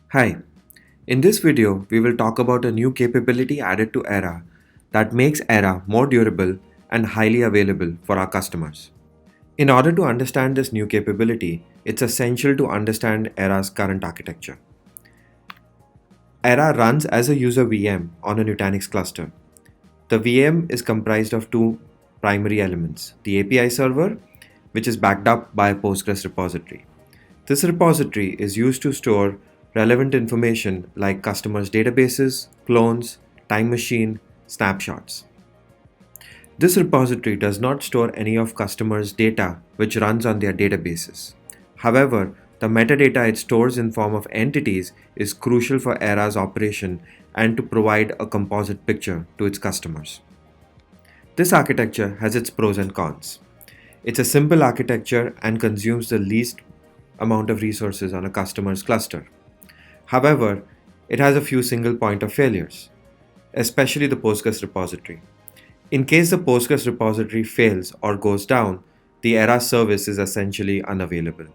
Hi, in this video we will talk about a new capability added to Era that makes Era more durable and highly available for our customers. In order to understand this new capability, it's essential to understand Era's current architecture. Era runs as a user VM on a Nutanix cluster. The VM is comprised of two primary elements, the API server, which is backed up by a Postgres repository. This repository is used to store relevant information like customers' databases, clones, time machine, snapshots. This repository does not store any of customers' data which runs on their databases. However, the metadata it stores in form of entities is crucial for Era's operation and to provide a composite picture to its customers. This architecture has its pros and cons. It's a simple architecture and consumes the least amount of resources on a customer's cluster. However, it has a few single point of failures, especially the Postgres repository. In case the Postgres repository fails or goes down, the Era service is essentially unavailable.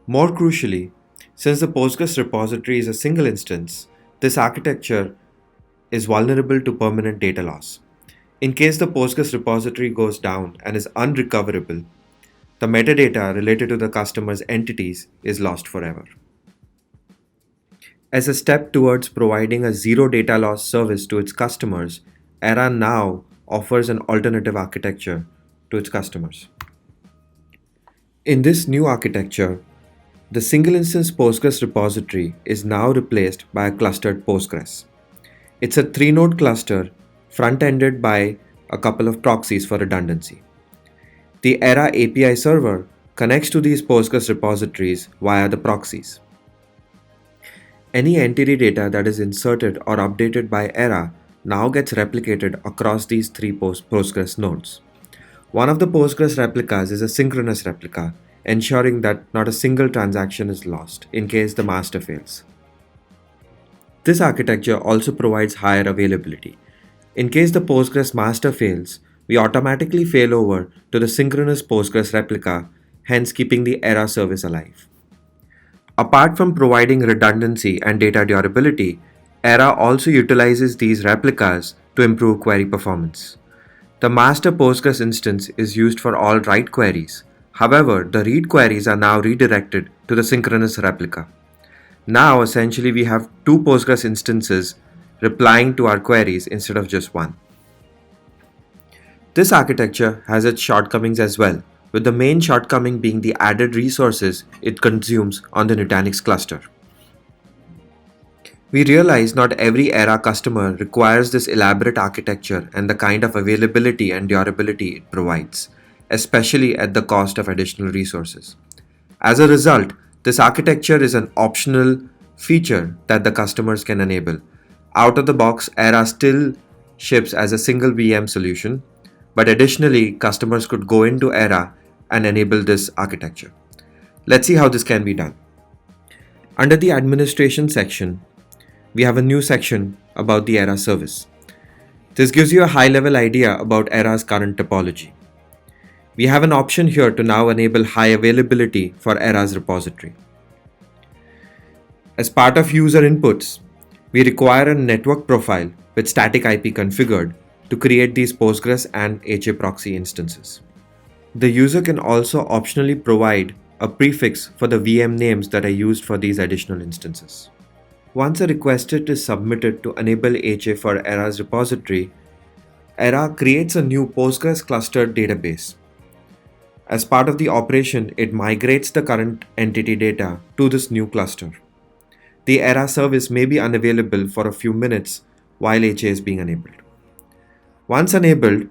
More crucially, since the Postgres repository is a single instance, this architecture is vulnerable to permanent data loss. In case the Postgres repository goes down and is unrecoverable, the metadata related to the customer's entities is lost forever. As a step towards providing a zero data loss service to its customers, Era now offers an alternative architecture to its customers. In this new architecture, the single instance Postgres repository is now replaced by a clustered Postgres. It's a 3-node cluster front-ended by a couple of proxies for redundancy. The Era API server connects to these Postgres repositories via the proxies. Any entity data that is inserted or updated by Era now gets replicated across these three Postgres nodes. One of the Postgres replicas is a synchronous replica, ensuring that not a single transaction is lost in case the master fails. This architecture also provides higher availability. In case the Postgres master fails, we automatically fail over to the synchronous Postgres replica, hence keeping the Era service alive. Apart from providing redundancy and data durability, Era also utilizes these replicas to improve query performance. The master Postgres instance is used for all write queries. However, the read queries are now redirected to the synchronous replica. Now, essentially, we have two Postgres instances replying to our queries instead of just one. This architecture has its shortcomings as well, with the main shortcoming being the added resources it consumes on the Nutanix cluster. We realize not every Era customer requires this elaborate architecture and the kind of availability and durability it provides, especially at the cost of additional resources. As a result, this architecture is an optional feature that the customers can enable. Out of the box, Era still ships as a single VM solution, but additionally, customers could go into Era and enable this architecture. Let's see how this can be done. Under the administration section, we have a new section about the Era service. This gives you a high-level idea about Era's current topology. We have an option here to now enable high availability for Era's repository. As part of user inputs, we require a network profile with static IP configured to create these Postgres and HA proxy instances. The user can also optionally provide a prefix for the VM names that are used for these additional instances. Once a request is submitted to enable HA for Era's repository, Era creates a new Postgres clustered database. As part of the operation, it migrates the current entity data to this new cluster. The Era service may be unavailable for a few minutes while HA is being enabled. Once enabled,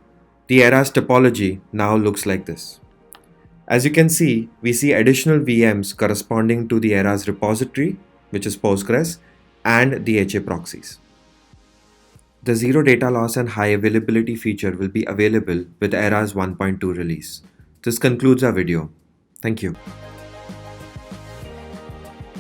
the Era's topology now looks like this. As you can see, we see additional VMs corresponding to the Era's repository, which is Postgres, and the HA proxies. The zero data loss and high availability feature will be available with Era's 1.2 release. This concludes our video. Thank you.